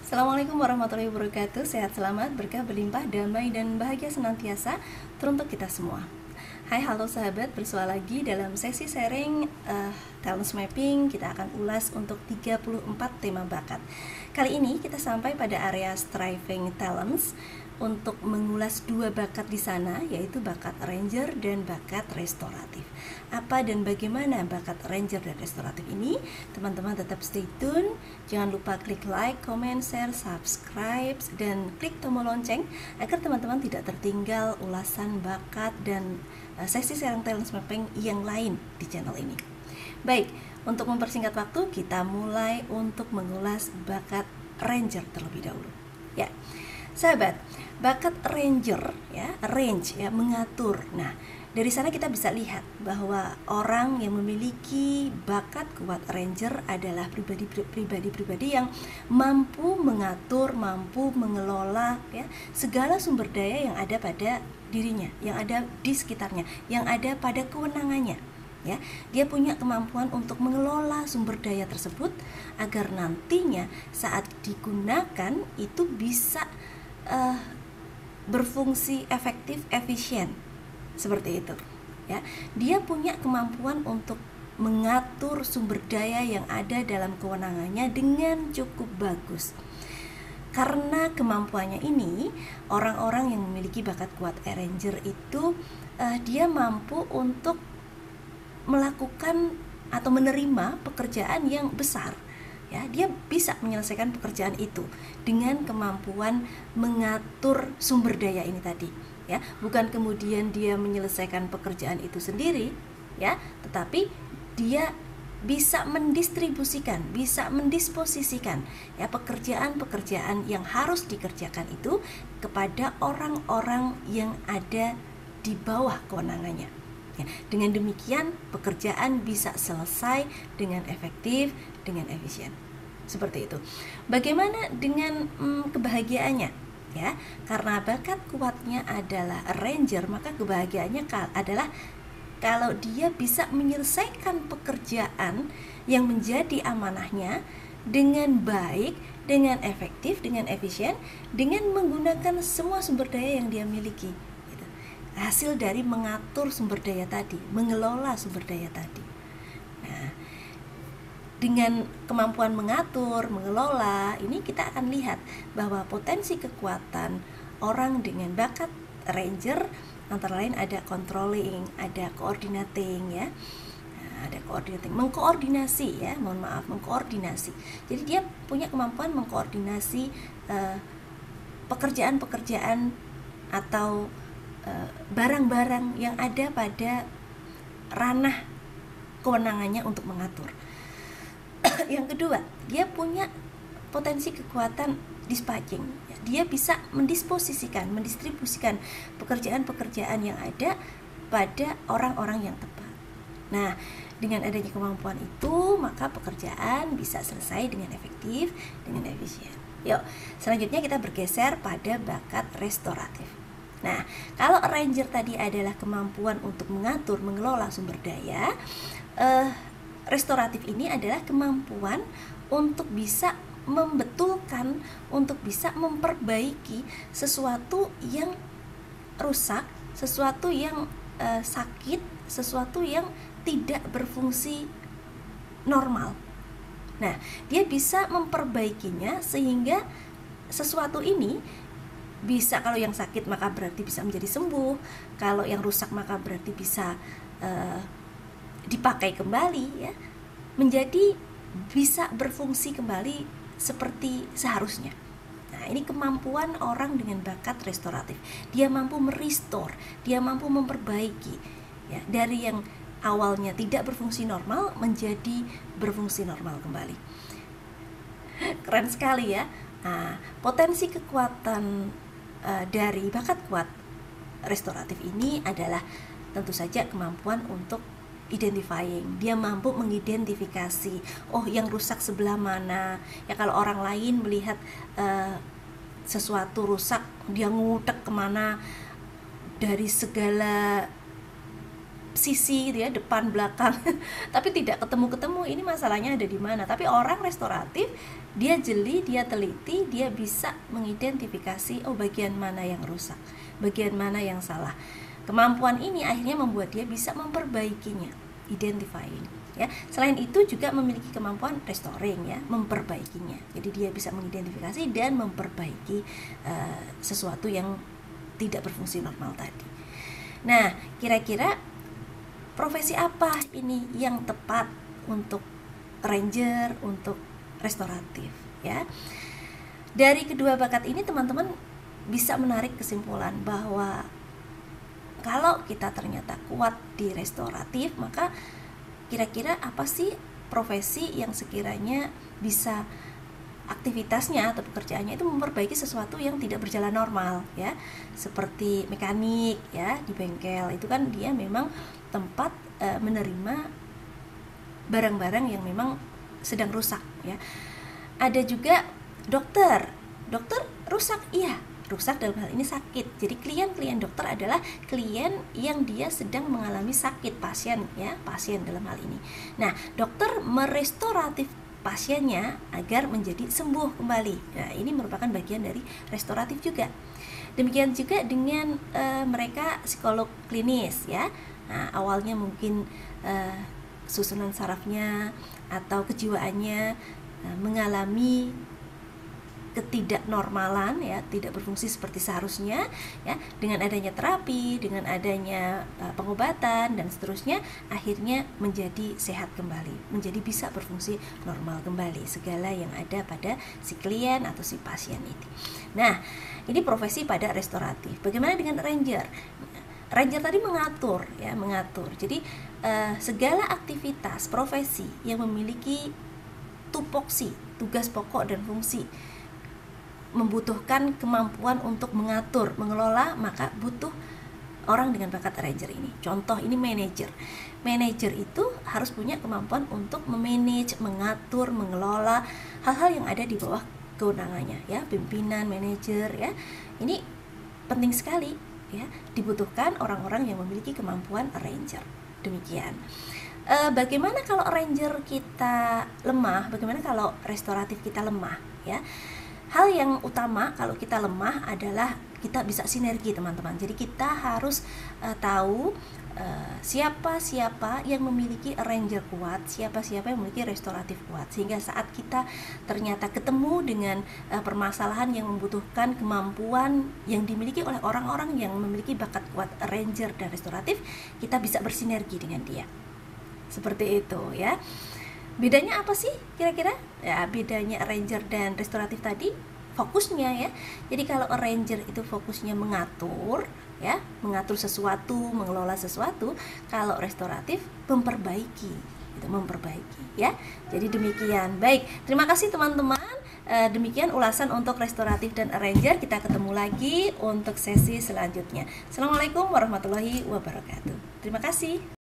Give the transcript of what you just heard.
Assalamualaikum warahmatullahi wabarakatuh. Sehat selamat, berkah berlimpah, damai dan bahagia senantiasa teruntuk kita semua. Hai, halo sahabat, bersua lagi dalam sesi sharing talent mapping. Kita akan ulas untuk 34 tema bakat. Kali ini kita sampai pada area striving talents untuk mengulas dua bakat di sana, yaitu bakat ranger dan bakat restoratif. Apa dan bagaimana bakat ranger dan restoratif ini? Teman-teman tetap stay tune. Jangan lupa klik like, comment, share, subscribe, dan klik tombol lonceng agar teman-teman tidak tertinggal ulasan bakat dan sesi sharing talent mapping yang lain di channel ini. Baik, untuk mempersingkat waktu, kita mulai untuk mengulas bakat ranger terlebih dahulu. Ya, sahabat, bakat ranger ya, range ya, mengatur. Nah, dari sana kita bisa lihat bahwa orang yang memiliki bakat kuat ranger adalah pribadi yang mampu mengatur, mampu mengelola ya segala sumber daya yang ada pada dirinya, yang ada di sekitarnya, yang ada pada kewenangannya. Ya, dia punya kemampuan untuk mengelola sumber daya tersebut agar nantinya saat digunakan itu bisa berfungsi efektif, efisien, seperti itu. Ya, dia punya kemampuan untuk mengatur sumber daya yang ada dalam kewenangannya dengan cukup bagus. Karena kemampuannya ini, orang-orang yang memiliki bakat kuat ranger itu dia mampu untuk melakukan atau menerima pekerjaan yang besar. Ya, dia bisa menyelesaikan pekerjaan itu dengan kemampuan mengatur sumber daya ini tadi. Ya, bukan kemudian dia menyelesaikan pekerjaan itu sendiri, ya, tetapi dia bisa mendistribusikan, bisa mendisposisikan ya pekerjaan-pekerjaan yang harus dikerjakan itu kepada orang-orang yang ada di bawah kewenangannya. Ya, dengan demikian pekerjaan bisa selesai dengan efektif, dengan efisien. Seperti itu. Bagaimana dengan kebahagiaannya? Ya, karena bakat kuatnya adalah ranger, maka kebahagiaannya adalah kalau dia bisa menyelesaikan pekerjaan yang menjadi amanahnya dengan baik, dengan efektif, dengan efisien, dengan menggunakan semua sumber daya yang dia miliki. Hasil dari mengatur sumber daya tadi, mengelola sumber daya tadi. Nah, dengan kemampuan mengatur, mengelola, ini kita akan lihat bahwa potensi kekuatan orang dengan bakat ranger antara lain ada controlling, ada coordinating ya. Nah, ada coordinating, mengkoordinasi ya, mengkoordinasi. Jadi dia punya kemampuan mengkoordinasi pekerjaan-pekerjaan atau barang-barang yang ada pada ranah kewenangannya untuk mengatur. Yang kedua, dia punya potensi kekuatan dispatching. Dia bisa mendisposisikan, mendistribusikan pekerjaan-pekerjaan yang ada pada orang-orang yang tepat. Nah, dengan adanya kemampuan itu, maka pekerjaan bisa selesai dengan efektif, dengan efisien. Yuk, selanjutnya kita bergeser pada bakat restoratif. Nah, kalau ranger tadi adalah kemampuan untuk mengatur, mengelola sumber daya, restoratif ini adalah kemampuan untuk bisa membetulkan, untuk bisa memperbaiki sesuatu yang rusak, sesuatu yang sakit, sesuatu yang tidak berfungsi normal. Nah, dia bisa memperbaikinya sehingga sesuatu ini bisa, kalau yang sakit maka berarti bisa menjadi sembuh, kalau yang rusak maka berarti bisa dipakai kembali ya, menjadi bisa berfungsi kembali seperti seharusnya. Nah, ini kemampuan orang dengan bakat restoratif. Dia mampu merestore, dia mampu memperbaiki ya, dari yang awalnya tidak berfungsi normal menjadi berfungsi normal kembali. Keren sekali ya. Nah, potensi kekuatan dari bakat kuat restoratif ini adalah tentu saja kemampuan untuk identifying. Dia mampu mengidentifikasi, oh yang rusak sebelah mana. Ya, kalau orang lain melihat sesuatu rusak, dia ngutek kemana dari segala sisi gitu ya, depan belakang tapi tidak ketemu ini masalahnya ada di mana. Tapi orang restoratif Dia jeli, dia teliti, dia bisa mengidentifikasi bagian mana yang rusak, bagian mana yang salah. Kemampuan ini akhirnya membuat dia bisa memperbaikinya, identifying. Ya, selain itu juga memiliki kemampuan restoring, ya, memperbaikinya. Jadi dia bisa mengidentifikasi dan memperbaiki sesuatu yang tidak berfungsi normal tadi. Nah, kira-kira profesi apa ini yang tepat untuk ranger, untuk restoratif, ya? Dari kedua bakat ini teman-teman bisa menarik kesimpulan bahwa kalau kita ternyata kuat di restoratif, maka kira-kira apa sih profesi yang sekiranya bisa aktivitasnya atau pekerjaannya itu memperbaiki sesuatu yang tidak berjalan normal, ya, seperti mekanik, ya, di bengkel itu kan dia memang tempat menerima barang-barang yang memang sedang rusak, ya. Ada juga dokter rusak, iya, rusak dalam hal ini sakit. Jadi klien dokter adalah klien yang dia sedang mengalami sakit, pasien, ya, pasien dalam hal ini. Nah, dokter merestoratif pasiennya agar menjadi sembuh kembali. Nah, ini merupakan bagian dari restoratif juga. Demikian juga dengan mereka psikolog klinis, ya. Nah, awalnya mungkin susunan sarafnya atau kejiwaannya mengalami ketidaknormalan, ya, tidak berfungsi seperti seharusnya, ya. Dengan adanya terapi, dengan adanya pengobatan dan seterusnya, akhirnya menjadi sehat kembali, menjadi bisa berfungsi normal kembali segala yang ada pada si klien atau si pasien ini. Nah, ini profesi pada restoratif. Bagaimana dengan ranger? Ranger tadi mengatur, ya, mengatur. Jadi segala aktivitas profesi yang memiliki tupoksi, tugas pokok dan fungsi, membutuhkan kemampuan untuk mengatur, mengelola, maka butuh orang dengan bakat ranger ini. Contoh, ini manajer. Manajer itu harus punya kemampuan untuk memanage, mengatur, mengelola hal-hal yang ada di bawah kewenangannya, ya, pimpinan, manajer, ya. Ini penting sekali, ya, dibutuhkan orang-orang yang memiliki kemampuan ranger. Demikian. Bagaimana kalau ranger kita lemah? Bagaimana kalau restoratif kita lemah, ya? Hal yang utama kalau kita lemah adalah kita bisa sinergi, teman-teman. Jadi kita harus tahu siapa-siapa yang memiliki ranger kuat, siapa-siapa yang memiliki restoratif kuat, sehingga saat kita ternyata ketemu dengan permasalahan yang membutuhkan kemampuan yang dimiliki oleh orang-orang yang memiliki bakat kuat ranger dan restoratif, kita bisa bersinergi dengan dia. Seperti itu, ya. Bedanya apa sih kira-kira? Ya, bedanya ranger dan restoratif tadi fokusnya, ya. Jadi kalau ranger itu fokusnya mengatur, ya, mengatur sesuatu, mengelola sesuatu. Kalau restoratif memperbaiki, itu memperbaiki, ya. Jadi demikian. Baik, terima kasih teman-teman. Demikian ulasan untuk restoratif dan ranger. Kita ketemu lagi untuk sesi selanjutnya. Assalamualaikum warahmatullahi wabarakatuh. Terima kasih.